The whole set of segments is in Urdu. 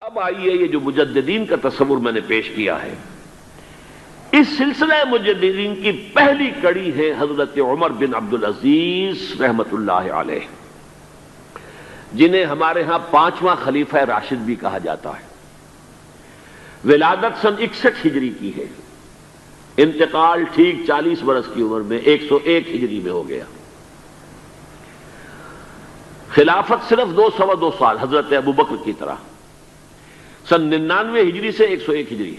اب آئیے یہ جو مجددین کا تصور میں نے پیش کیا ہے، اس سلسلہ مجددین کی پہلی کڑی ہے حضرت عمر بن عبدالعزیز رحمت اللہ علیہ، جنہیں ہمارے ہاں 5واں خلیفہ راشد بھی کہا جاتا ہے۔ ولادت سن 61 ہجری کی ہے، انتقال ٹھیک 40 برس کی عمر میں 101 ہجری میں ہو گیا۔ خلافت صرف 2 سال حضرت ابوبکر کی طرح، سن 99 ہجری سے 101 ہجری۔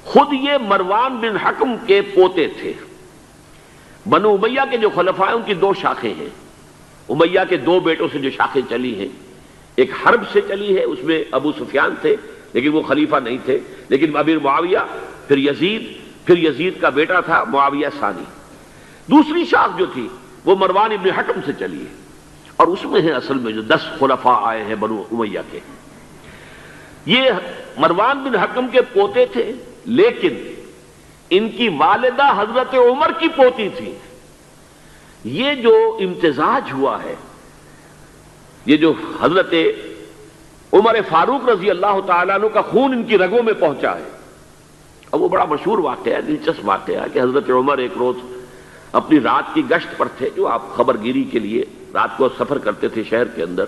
خود یہ مروان بن حکم کے پوتے تھے۔ بنو امیہ کے جو خلفاء ہیں ان کی 2 شاخیں ہیں، امیہ کے 2 بیٹوں سے جو شاخیں چلی ہیں، ایک حرب سے چلی ہے، اس میں ابو سفیان تھے لیکن وہ خلیفہ نہیں تھے، لیکن امیر معاویہ، پھر یزید کا بیٹا تھا معاویہ ثانی۔ دوسری شاخ جو تھی وہ مروان ابن حکم سے چلی ہے، اور اس میں ہے اصل میں جو 10 خلفاء آئے ہیں بنو امیہ کے۔ یہ مروان بن حکم کے پوتے تھے، لیکن ان کی والدہ حضرت عمر کی پوتی تھی۔ یہ جو امتزاج ہوا ہے، یہ جو حضرت عمر فاروق رضی اللہ تعالیٰ عنہ کا خون ان کی رگوں میں پہنچا ہے، اب وہ بڑا مشہور واقعہ ہے، دلچسپ واقعہ ہے کہ حضرت عمر ایک روز اپنی رات کی گشت پر تھے، جو آپ خبر گیری کے لیے رات کو سفر کرتے تھے شہر کے اندر،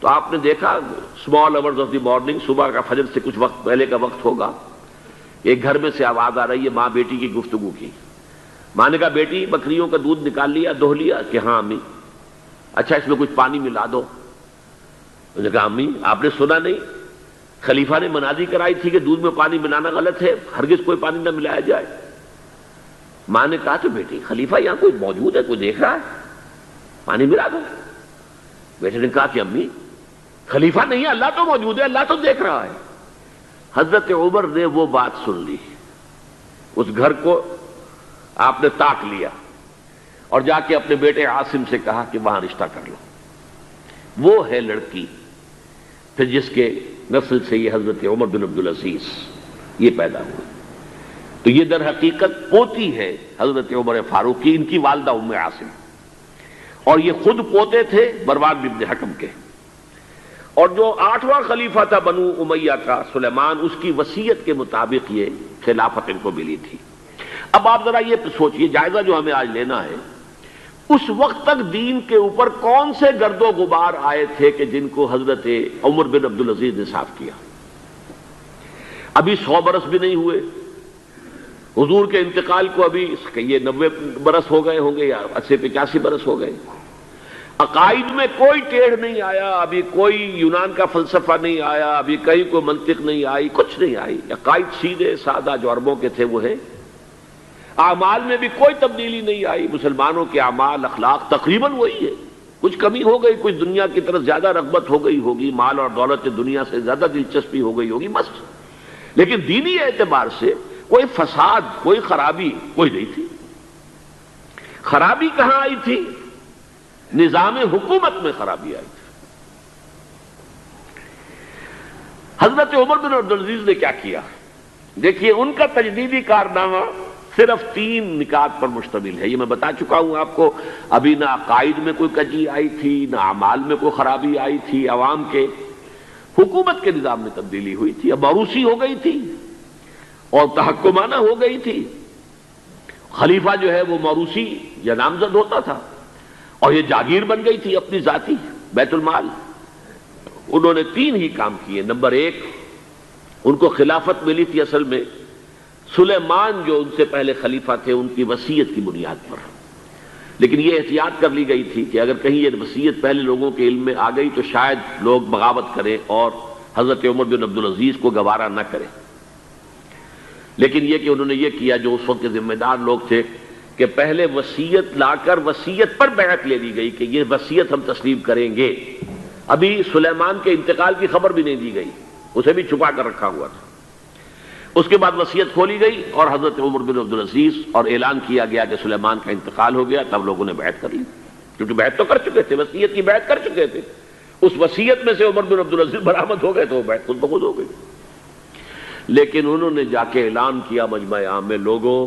تو آپ نے دیکھا small hours of the morning, صبح کا فجر سے کچھ وقت پہلے کا وقت ہوگا، ایک گھر میں سے آواز آ رہی ہے ماں بیٹی کی گفتگو کی۔ ماں نے کہا بیٹی بکریوں کا دودھ نکال لیا، دہو لیا؟ کہ ہاں امی۔ اچھا اس میں کچھ پانی ملا دو۔ انہوں نے کہا امی آپ نے سنا نہیں، خلیفہ نے منادی کرائی تھی کہ دودھ میں پانی ملانا غلط ہے، ہرگز کوئی پانی نہ ملایا جائے۔ ماں نے کہا تو بیٹی خلیفہ یہاں کوئی موجود ہے، کوئی دیکھ رہا ہے، پانی ملا دو۔ بیٹے نے کہا کہ امی خلیفہ نہیں ہے، اللہ تو موجود ہے، اللہ تو دیکھ رہا ہے۔ حضرت عمر نے وہ بات سن لی، اس گھر کو آپ نے تاک لیا اور جا کے اپنے بیٹے عاصم سے کہا کہ وہاں رشتہ کر لو۔ وہ ہے لڑکی پھر جس کے نسل سے یہ حضرت عمر بن عبدالعزیز یہ پیدا ہوئی۔ تو یہ در حقیقت پوتی ہے حضرت عمر فاروق کی، ان کی والدہ ام عاصم، اور یہ خود پوتے تھے مروان بن حکم کے۔ اور جو 8واں خلیفہ تھا بنو امیہ کا سلیمان، اس کی وصیت کے مطابق یہ خلافت ان کو ملی تھی۔ اب آپ ذرا یہ سوچئے، جائزہ جو ہمیں آج لینا ہے، اس وقت تک دین کے اوپر کون سے گرد و غبار آئے تھے کہ جن کو حضرت عمر بن عبدالعزیز نے صاف کیا؟ ابھی 100 برس بھی نہیں ہوئے حضور کے انتقال کو، ابھی یہ 90 برس ہو گئے ہوں گے یا 80-85 برس ہو گئے۔ عقائد میں کوئی ٹیڑھ نہیں آیا، ابھی کوئی یونان کا فلسفہ نہیں آیا، ابھی کہیں کوئی منطق نہیں آئی، کچھ نہیں آئی۔ عقائد سیدھے سادہ جو عربوں کے تھے وہ ہے۔ اعمال میں بھی کوئی تبدیلی نہیں آئی، مسلمانوں کے اعمال اخلاق تقریباً وہی ہے۔ کچھ کمی ہو گئی، کچھ دنیا کی طرف زیادہ رغبت ہو گئی ہوگی، مال اور دولت دنیا سے زیادہ دلچسپی ہو گئی ہوگی بس، لیکن دینی اعتبار سے کوئی فساد، کوئی خرابی کوئی نہیں تھی۔ خرابی کہاں آئی تھی؟ نظام حکومت میں خرابی آئی تھی۔ حضرت عمر بن عبدالعزیز نے کیا کیا؟ دیکھیے ان کا تجدیدی کارنامہ صرف 3 نکات پر مشتمل ہے، یہ میں بتا چکا ہوں آپ کو۔ ابھی نہ عقائد میں کوئی کجی آئی تھی، نہ اعمال میں کوئی خرابی آئی تھی، عوام کے حکومت کے نظام میں تبدیلی ہوئی تھی، اب موروثی ہو گئی تھی اور تحکمانہ ہو گئی تھی۔ خلیفہ جو ہے وہ موروثی یا نامزد ہوتا تھا، اور یہ جاگیر بن گئی تھی اپنی ذاتی بیت المال۔ انہوں نے 3 ہی کام کیے۔ نمبر 1، ان کو خلافت ملی تھی اصل میں سلیمان جو ان سے پہلے خلیفہ تھے ان کی وصیت کی بنیاد پر، لیکن یہ احتیاط کر لی گئی تھی کہ اگر کہیں یہ وصیت پہلے لوگوں کے علم میں آ گئی تو شاید لوگ بغاوت کریں اور حضرت عمر بن عبدالعزیز کو گوارا نہ کریں۔ لیکن یہ کہ انہوں نے یہ کیا جو اس وقت کے ذمہ دار لوگ تھے کہ پہلے وصیت لا کر وصیت پر بیعت لے لی گئی کہ یہ وصیت ہم تسلیم کریں گے۔ ابھی سلیمان کے انتقال کی خبر بھی نہیں دی گئی، اسے بھی چھپا کر رکھا ہوا تھا۔ اس کے بعد وصیت کھولی گئی اور حضرت عمر بن عبدالعزیز، اور اعلان کیا گیا کہ سلیمان کا انتقال ہو گیا، تب لوگوں نے بیعت کر لی، کیونکہ بیعت تو کر چکے تھے، وصیت کی بیعت کر چکے تھے۔ اس وصیت میں سے عمر بن عبدالعزیز برآمد ہو گئے تو وہ بیعت خود بخود ہو گئی۔ لیکن انہوں نے جا کے اعلان کیا مجمع عام میں، لوگوں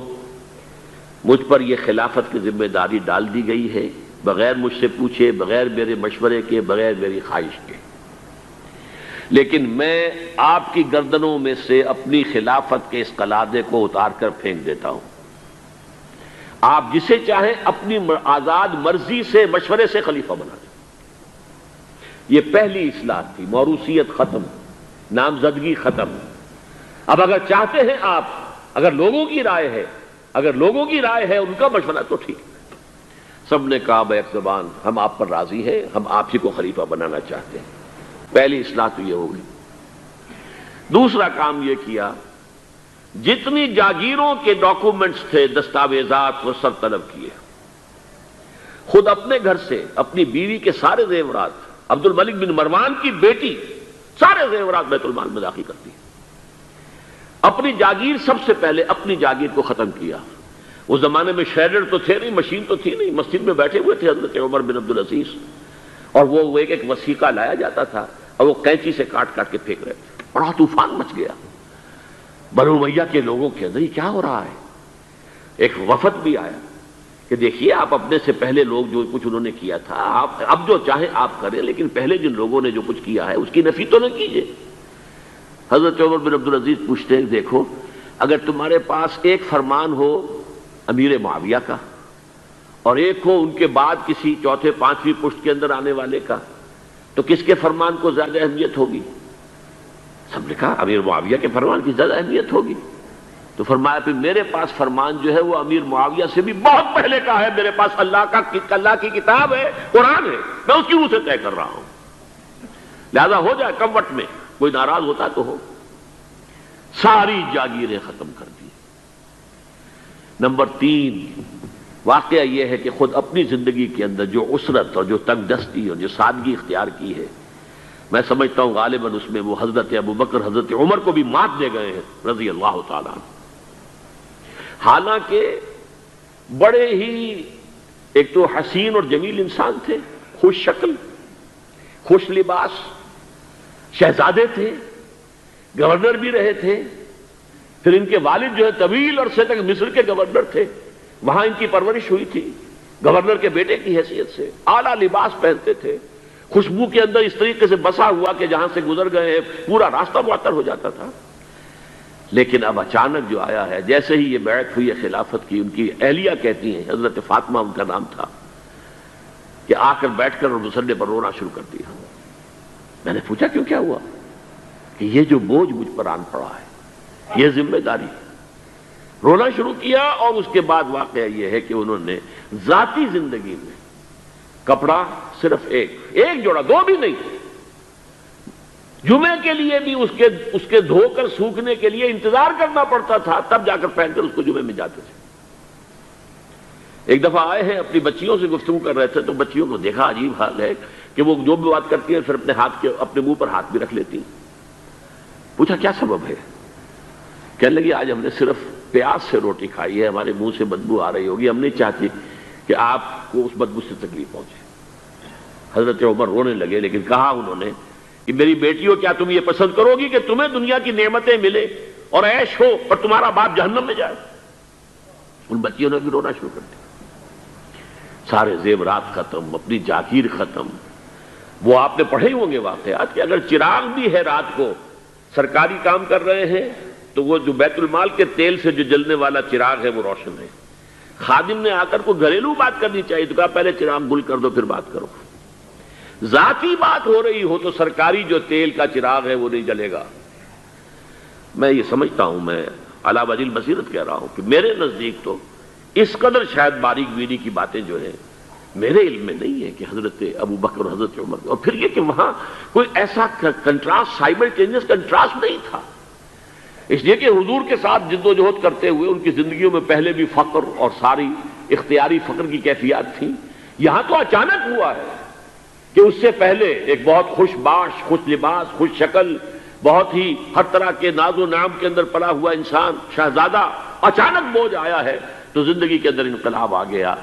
مجھ پر یہ خلافت کی ذمہ داری ڈال دی گئی ہے، بغیر مجھ سے پوچھے، بغیر میرے مشورے کے، بغیر میری خواہش کے۔ لیکن میں آپ کی گردنوں میں سے اپنی خلافت کے اس قلادے کو اتار کر پھینک دیتا ہوں. آپ جسے چاہیں اپنی آزاد مرضی سے مشورے سے خلیفہ بنا دیں. یہ پہلی اصلاح تھی. موروثیت ختم، نامزدگی ختم. اب اگر چاہتے ہیں آپ، اگر لوگوں کی رائے ہے ان کا مشورہ تو ٹھیک ہے. سب نے کہا بیک زبان ہم آپ پر راضی ہیں، ہم آپ ہی کو خلیفہ بنانا چاہتے ہیں. پہلی اصلاح تو یہ ہو گئی. دوسرا کام یہ کیا، جتنی جاگیروں کے ڈاکومنٹس تھے، دستاویزات، وہ سب طلب کیے. خود اپنے گھر سے اپنی بیوی کے سارے زیورات، عبد الملک بن مروان کی بیٹی سارے زیورات بیت المال میں داخل کرتی. اپنی جاگیر سب سے پہلے اپنی جاگیر کو ختم کیا. اس زمانے میں شیڈر تو تھے نہیں، مشین تو تھی نہیں. مسجد میں بیٹھے ہوئے تھے حضرت عمر بن عبدالعزیز، اور وہ ایک وثیقہ لایا جاتا تھا اور وہ قینچی سے کاٹ کاٹ کے پھینک رہے تھے. بڑا طوفان مچ گیا بنو امیہ کے لوگوں کے اندر. یہ کیا ہو رہا ہے؟ ایک وفد بھی آیا کہ دیکھیے آپ اپنے سے پہلے لوگ جو کچھ انہوں نے کیا تھا، آپ اب جو چاہیں آپ کریں، لیکن پہلے جن لوگوں نے جو کچھ کیا ہے اس کی نفی تو نہ کیجیے. حضرت عمر بن عبدالعزیز پوچھتے ہیں دیکھو اگر تمہارے پاس ایک فرمان ہو امیر معاویہ کا اور ایک ہو ان کے بعد کسی چوتھے پانچویں پشت کے اندر آنے والے کا، تو کس کے فرمان کو زیادہ اہمیت ہوگی؟ سب نے کہا امیر معاویہ کے فرمان کی زیادہ اہمیت ہوگی. تو فرمایا پھر میرے پاس فرمان جو ہے وہ امیر معاویہ سے بھی بہت پہلے کا ہے. میرے پاس اللہ کی کتاب ہے، قرآن ہے، میں اس کی روح سے طے کر رہا ہوں. لہذا ہو جائے کم وقت میں، کوئی ناراض ہوتا تو ہو. ساری جاگیریں ختم کر دی. نمبر 3 واقعہ یہ ہے کہ خود اپنی زندگی کے اندر جو عسرت اور جو تنگ دستی اور جو سادگی اختیار کی ہے، میں سمجھتا ہوں غالباً اس میں وہ حضرت ابو بکر حضرت عمر کو بھی مات دے گئے ہیں رضی اللہ تعالیٰ عنہ. حالانکہ بڑے ہی ایک تو حسین اور جمیل انسان تھے، خوش شکل، خوش لباس، شہزادے تھے، گورنر بھی رہے تھے. پھر ان کے والد جو ہے طویل عرصے تک مصر کے گورنر تھے، وہاں ان کی پرورش ہوئی تھی گورنر کے بیٹے کی حیثیت سے. اعلیٰ لباس پہنتے تھے، خوشبو کے اندر اس طریقے سے بسا ہوا کہ جہاں سے گزر گئے ہیں پورا راستہ معطر ہو جاتا تھا. لیکن اب اچانک جو آیا ہے، جیسے ہی یہ بیعت ہوئی ہے خلافت کی، ان کی اہلیہ کہتی ہیں، حضرت فاطمہ ان کا نام تھا، کہ آ کر بیٹھ کر اور مسلح پر رونا شروع کر دیا. میں نے پوچھا کیوں، کیا ہوا؟ کہ یہ جو بوجھ مجھ پر آن پڑا ہے، یہ ذمہ داری. رونا شروع کیا. اور اس کے بعد واقعہ یہ ہے کہ انہوں نے ذاتی زندگی میں کپڑا صرف ایک جوڑا، 2 بھی نہیں، جمعے کے لیے بھی اس کے دھو کر سوکھنے کے لیے انتظار کرنا پڑتا تھا، تب جا کر پہن کر اس کو جمعے میں جاتے تھے. ایک دفعہ آئے ہیں، اپنی بچیوں سے گفتگو کر رہے تھے، تو بچیوں کو دیکھا عجیب حال ہے کہ وہ جو بھی بات کرتی ہیں پھر اپنے منہ پر ہاتھ بھی رکھ لیتی. پوچھا کیا سبب ہے؟ کہنے لگی آج ہم نے صرف پیاز سے روٹی کھائی ہے، ہمارے منہ سے بدبو آ رہی ہوگی، ہم نہیں چاہتی کہ آپ کو اس بدبو سے تکلیف پہنچے. حضرت عمر رونے لگے، لیکن کہا انہوں نے کہ میری بیٹیوں کیا تم یہ پسند کرو گی کہ تمہیں دنیا کی نعمتیں ملے اور عیش ہو اور تمہارا باپ جہنم میں جائے؟ ان بچیوں نے بھی رونا شروع کر دیا. سارے زیورات ختم، اپنی جاگیر ختم. وہ آپ نے پڑھے ہوں گے واقعات کہ اگر چراغ بھی ہے رات کو سرکاری کام کر رہے ہیں تو وہ جو بیت المال کے تیل سے جو جلنے والا چراغ ہے وہ روشن ہے. خادم نے آ کر کوئی گھریلو بات کرنی چاہیے تو کہا پہلے چراغ گل کر دو پھر بات کرو. ذاتی بات ہو رہی ہو تو سرکاری جو تیل کا چراغ ہے وہ نہیں جلے گا. میں یہ سمجھتا ہوں، میں علی وجہ البصیرت کہہ رہا ہوں کہ میرے نزدیک تو اس قدر شاید باریک بینی کی باتیں جو ہیں میرے علم میں نہیں ہے کہ حضرت ابو بکر اور حضرت عمر. اور پھر یہ کہ وہاں کوئی ایسا کنٹراسٹ، سائملٹینیس کنٹراسٹ نہیں تھا، اس لیے کہ حضور کے ساتھ جد و جہد کرتے ہوئے ان کی زندگیوں میں پہلے بھی فقر اور ساری اختیاری فقر کی کیفیات تھی. یہاں تو اچانک ہوا ہے کہ اس سے پہلے ایک بہت خوش باش، خوش لباس، خوش شکل، بہت ہی ہر طرح کے ناز و نعم کے اندر پلا ہوا انسان، شہزادہ، اچانک بوجھ آیا ہے تو زندگی کے اندر انقلاب آ گیا.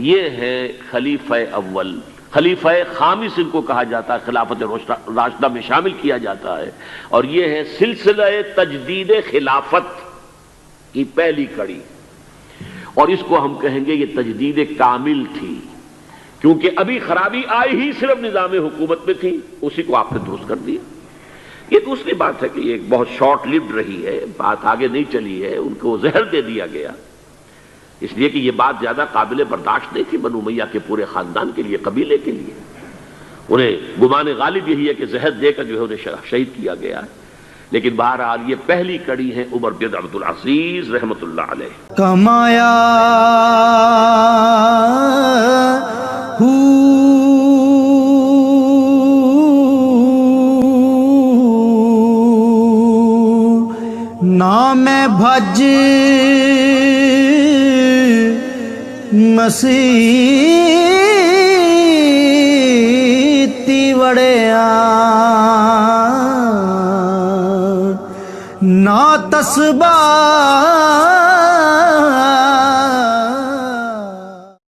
یہ ہے خلیفہ اول. خلیفہ خامس ان کو کہا جاتا ہے، خلافت راشدہ میں شامل کیا جاتا ہے. اور یہ ہے سلسلہ تجدید خلافت کی پہلی کڑی. اور اس کو ہم کہیں گے یہ تجدید کامل تھی، کیونکہ ابھی خرابی آئی ہی صرف نظام حکومت میں تھی، اسی کو آپ نے درست کر دیا. یہ دوسری بات ہے کہ یہ بہت شارٹ لیوڈ رہی ہے، بات آگے نہیں چلی ہے، ان کو زہر دے دیا گیا، اس لیے کہ یہ بات زیادہ قابل برداشت نہیں تھی بنو امیہ کے پورے خاندان کے لیے، قبیلے کے لیے۔ انہیں گمان غالب یہی ہے کہ زہر دے کر جو ہے انہیں شہید کیا گیا ہے۔ لیکن بہرحال یہ پہلی کڑی ہے عمر بن عبد العزیز رحمۃ اللہ علیہ۔ کمایا نام بھج مسیتی وڑیا نا تسبا